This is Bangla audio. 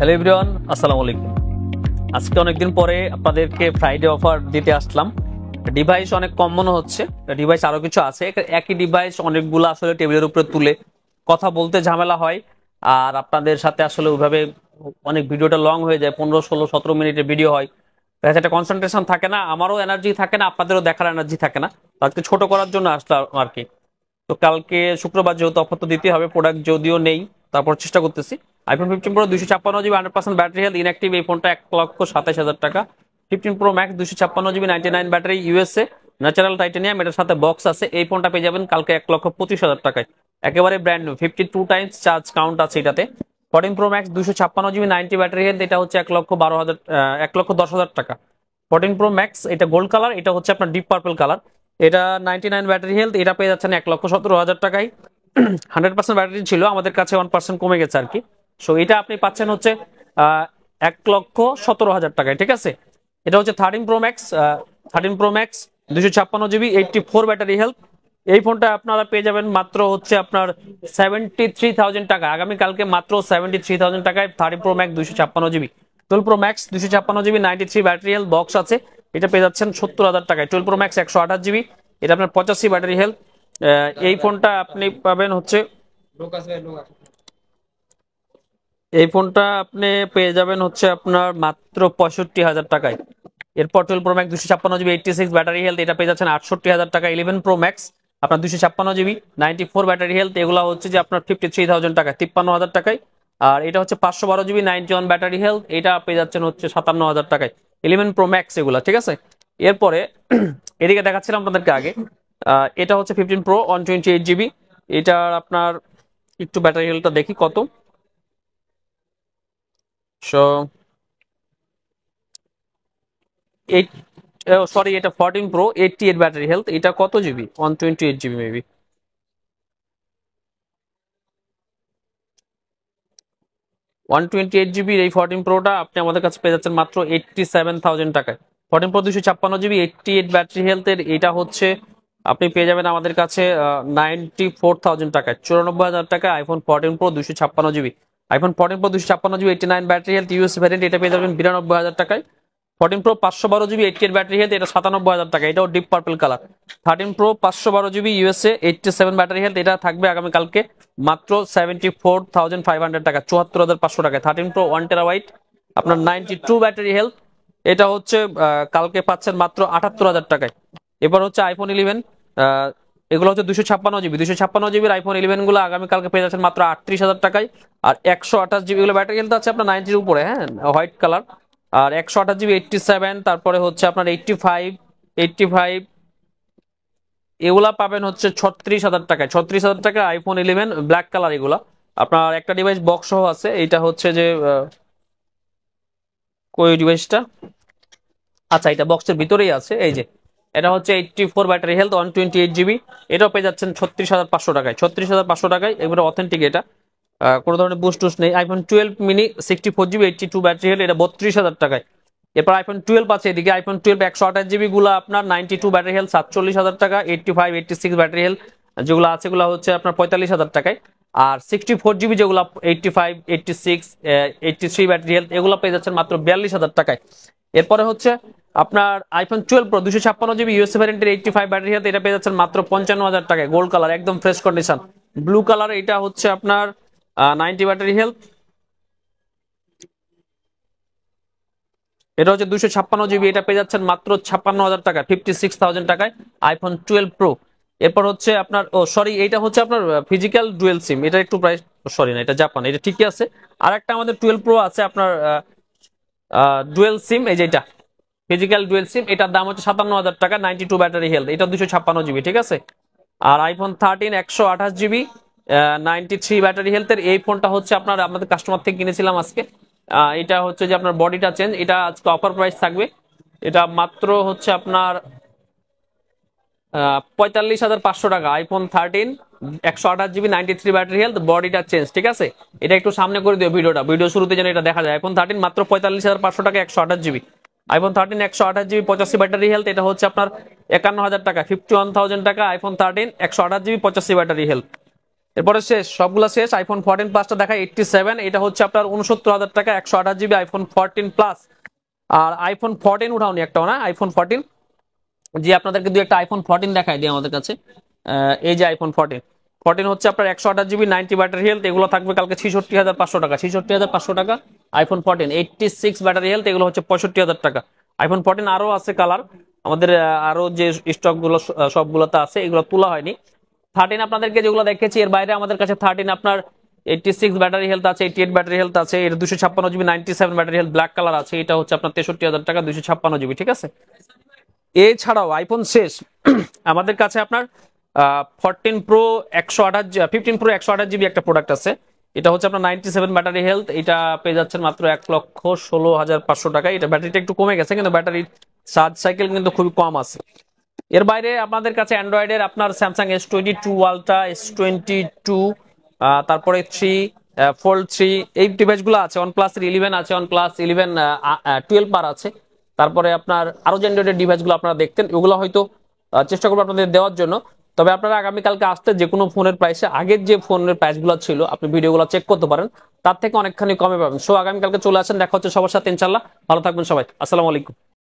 হ্যালো এভরিওয়ান, আসসালামু আলাইকুম। আজকে অনেকদিন পরে আপনাদেরকে ফ্রাইডে অফার দিতে আসলাম। ডিভাইস অনেক কম মনে হচ্ছে, ডিভাইস আরো কিছু আছে। একই ডিভাইস অনেকগুলো আসলে টেবিলের উপরে তুলে কথা বলতে ঝামেলা হয়, আর আপনাদের সাথে আসলে ওইভাবে অনেক ভিডিওটা লং হয়ে যায়, 15, 16, 17 মিনিটের ভিডিও হয়। একটা কনসেন্ট্রেশন থাকে না, আমারও এনার্জি থাকে না, আপনাদেরও দেখার এনার্জি থাকে না। আজকে ছোট করার জন্য আসলাম আর কি। তো কালকে শুক্রবার যেহেতু অফার তো দিতে হবে, প্রোডাক্ট যদিও নেই তারপর চেষ্টা করতেছি। IPhone 15 pro 256 GB 100% battery health, inactive. এই ফোনটা 1,27,000 টাকা। 15 pro max 256 GB 99 battery, USA, natural titanium, এটার সাথে বক্স আছে। এই ফোনটা পেয়ে যাবেন কালকে 1,25,000 টাকায়, একেবারে brand new. 52 Times charge count আছে এটাতে। 14 pro max 256 GB 90 battery health, এটা হচ্ছে 1,12,000 1,10,000 টাকা। 14 প্রো ম্যাক্স, এটা গোল্ড কালার, এটা হচ্ছে আপনার ডিপ পার্পল কালার। এটা 99 ব্যাটারি হেলথ, এটা পেয়ে যাচ্ছেন 1,17,000 টাকায়। 100% ব্যাটারি ছিল, আমাদের কাছে 1% কমে গেছে আর কি। সো এটা আপনি পাচ্ছেন হচ্ছে 1,17,000 টাকায়, ঠিক আছে। এটা হচ্ছে 13 pro max, 13 pro max 256 GB 84 battery health. এই ফোনটা আপনারা পেয়ে যাবেন মাত্র হচ্ছে আপনার 73,000 টাকা, আগামীকালকে মাত্র 73,000 টাকায় 13 pro max 256 GB. 12 pro max 256 GB 93 battery health, box আছে, এটা পেয়ে যাচ্ছেন 70,000 টাকায়। 12 প্রো ম্যাক্স 128 জিবি, এটা আপনার 85 ব্যাটারি হেলথ। এই ফোনটা আপনি পাবেন হচ্ছে, এই ফোনটা আপনি পেয়ে যাবেন হচ্ছে আপনার মাত্র 65,000 টাকায়। এরপর 12 pro max 256 GB 86 battery health, এটা পেয়ে যাচ্ছেন 68,000 টাকা। 11 প্রো ম্যাক্স আপনার 256 জিবি 94 ব্যাটারি হেলথ, এগুলো হচ্ছে যে আপনার 53,000 টাকা, 53,000 টাকায়। আর এটা হচ্ছে 512 জিবি 91 ব্যাটারি হেলথ, এটা পেয়ে যাচ্ছেন হচ্ছে 57,000 টাকায়। 11 প্রো ম্যাক্স এগুলা, ঠিক আছে। এরপরে এদিকে দেখাচ্ছিলাম আপনাদেরকে আগে, এটা হচ্ছে 15 প্রো 128 জিবি, এটার আপনার একটু ব্যাটারি হেলথটা দেখি কত। সো এইট, সরি, এটা 14 প্রো 88 ব্যাটারি হেলথ, এটা কত জিবি? 128 GB maybe. 128 জিবির এই 14 প্রোটা আপনি আমাদের কাছে পেয়ে যাচ্ছেন মাত্র 87,000 টাকায়। 14 প্রো 256 জিবি 88 ব্যাটারি হেলথের, এটা হচ্ছে আপনি পেয়ে যাবেন আমাদের কাছে 94,000 টাকায়, 94,000 টাকায় iPhone 14 pro 256 GB. IPhone 14 pro 256 GB 89 battery health US variant, এটা পেয়ে যাবেন 92,000 টাকায়। 14 প্রো 512 জিবি 88 ব্যাটারি হেলথ, এটা 97,000 টাকা, এটাও deep purple colour. 13 pro 512 GB USA 87 battery health, এটা থাকবে আগামীকালকে মাত্র 74,500 টাকা, 74,500 টাকায়। 13 প্রো 1 টেরাবাইট আপনার 92 ব্যাটারি হেলথ, এটা হচ্ছে কালকে পাচ্ছেন মাত্র 78,000 টাকায়। এবার হচ্ছে আইফোন 11, এগুলো হচ্ছে 256 জিবি 256 জিবির আইফোন 11 গুলো আগামীকালকে পেয়ে যাচ্ছেন মাত্র 38,000 টাকায়। আর 128 জিবি গুলো ব্যাটারি হেলথ আছে আপনার 90-র উপরে, হ্যাঁ, হোয়াইট কালার। আর 128 জিবি 87, তারপরে হচ্ছে আপনার 85 এগুলা পাবেন হচ্ছে 36,000 টাকায়। 36,000 টাকা আইফোন 11 ব্ল্যাক কালার, এগুলা আপনার একটা ডিভাইস বক্স সহ আছে। এটা হচ্ছে যে কই ডিভাইসটা, আচ্ছা এটা বক্সের ভিতরেই আছে, এই যে এটা হচ্ছে 84 ব্যাটারি হেলথ 128 জিবি, এটাও পেয়ে যাচ্ছেন 36,500 টাকায়। 36,500 টাকায়, এগুলো অথেন্টিক, এটা কোনো ধরনের বুস্ট টুস্ট নেই। IPhone 12 mini 64 GB 82 battery health, এটা 32,000 টাকায়। এরপর আইফোন 12 আছে এদিকে, আইফোন 12 128 জিবি গুলো আপনার 92 ব্যাটারি হেলথ 47,000 টাকা। 85 86 ব্যাটারি হেলথ যেগুলো আছে এগুলো হচ্ছে আপনার 45,000 টাকায়। আর 64 জিবি যেগুলো 85 86 83 ব্যাটারি হেলথ, এগুলো পেয়ে যাচ্ছেন মাত্র 42,000 টাকায়। এরপরে হচ্ছে আপনার আইফোন 12 প্রো 256 জিবি ইউএসএ ভ্যারিয়েন্টের 85 ব্যাটারি হেলথ, এটা পেয়ে যাচ্ছেন মাত্র 55,000 টাকায়, গোল্ড কালার, একদম ফ্রেশ কন্ডিশন, ব্লু কালার। এটা হচ্ছে আপনার 90 ব্যাটারি হেলথ, এটা হচ্ছে 256 জিবি, এটা পেয়ে যাচ্ছেন মাত্র 56,000 টাকা, 56,000 টাকায় আইফোন 12 প্রো। এরপর হচ্ছে আপনার, ও সরি, এটা হচ্ছে আপনার ফিজিক্যাল ডুয়েল সিম, এটা একটু প্রাইস, সরি না, এটা জাপান, এটা ঠিকই আছে। আর একটা আমাদের 12 প্রো আছে আপনার ডুয়েল সিম, এই যে এটা ফিজিক্যাল ডুয়েল সিম, এটার দাম হচ্ছে 57,000 টাকা, 92 ব্যাটারি হেলথ, এটা 256 জিবি, ঠিক আছে। আর আইফোন 13 128 জিবি 93 ব্যাটারি হেলথের, এই ফোনটা হচ্ছে আপনার আমাদের কাস্টমার থেকে কিনেছিলাম আজকে। এটা হচ্ছে যে আপনার বডিটা চেঞ্জ, এটা আজকে অফার প্রাইস থাকবে, এটা মাত্র হচ্ছে আপনার 45,500 টাকা। আইফোন 13 128 জিবি 93 ব্যাটারি হেলথ, বডিটা চেঞ্জ, ঠিক আছে। এটা একটু সামনে করে দিও ভিডিওটা, ভিডিও শুরুতে যেন এটা দেখা যায়। আইফোন 13 মাত্র 45,500 টাকা 128 GB. IPhone 13 128 GB 85 battery health, এটা হচ্ছে আপনার 51,000 টাকা, 51,000 টাকা আইফোন 13 128 জিবি 85 ব্যাটারি হেলথ। এরপরে শেষ, সবগুলো শেষ। আইফোন 14 প্লাসটা দেখা 87, এটা হচ্ছে আপনার 69,000 টাকা, 128 জিবি আইফোন 14 প্লাস। আর আইফোন 14 উঠাওনি একটাও না, আইফোন 14, জি আপনাদেরকে দু একটা আইফোন 14 দেখাই দিই আমাদের কাছে। এই যে আইফোন 14 হচ্ছে আপনার 128 জিবি 90 ব্যাটারি হেলথ, এগুলো থাকবে কালকে 66,500 টাকা, 66,500 টাকা আইফোন 14। 86 ব্যাটারি হেলথ, এগুলো হচ্ছে 65,000 টাকা। আইফোন 14 আরো আছে কালার আমাদের, আরো যে স্টক গুলো সবগুলোতে আছে, এগুলো তোলা হয়নি। 13 আপনাদেরকে যেগুলো দেখেছি, এর বাইরে আমাদের কাছে 13 আপনার 86 ব্যাটারি হেলথ আছে, 88 ব্যাটারি হেলথ আছে, এর 256 GB 97 battery health black colour আছে, এটা হচ্ছে আপনার 63,000 টাকা 256 জিবি, ঠিক আছে। এছাড়াও আইফোন শেষ আমাদের কাছে আপনার 15 প্রো 128 জিবি একটা প্রোডাক্ট আছে, এটা হচ্ছে আপনার 97 ব্যাটারি হেলথ, এটা পেয়ে যাচ্ছেন মাত্র 1,16,500 টাকা। এটা ব্যাটারিটা একটু কমে গেছে, কিন্তু ব্যাটারির চার্জ সাইকেল কিন্তু খুবই কম আছে। এর বাইরে আপনাদের কাছে অ্যান্ড্রয়েডের আপনার স্যামসাং S22 আলট্রা, S22, তারপরে 3 ফোল্ড 3, এই ডিভাইসগুলো আছে। OnePlus 11 আছে, OnePlus 11 12 পার আছে। তারপরে আপনার আরো যে অ্যান্ড্রয়েডের ডিভাইসগুলো আপনারা দেখতেন, ওগুলো হয়তো চেষ্টা করবো আপনাদের দেওয়ার জন্য। তবে আপনারা আগামীকালকে আসতে যে কোনো ফোনের প্রাইসে আগের যে ফোনের প্রাইসগুলো ছিল আপনি ভিডিওগুলো চেক করতে পারেন, তার থেকে অনেকখানি কমে পাবেন। সো আগামীকালকে চলে আসেন, দেখা হচ্ছে সবার সাথে ইনশাল্লাহ। ভালো থাকবেন সবাই, আসসালামু আলাইকুম।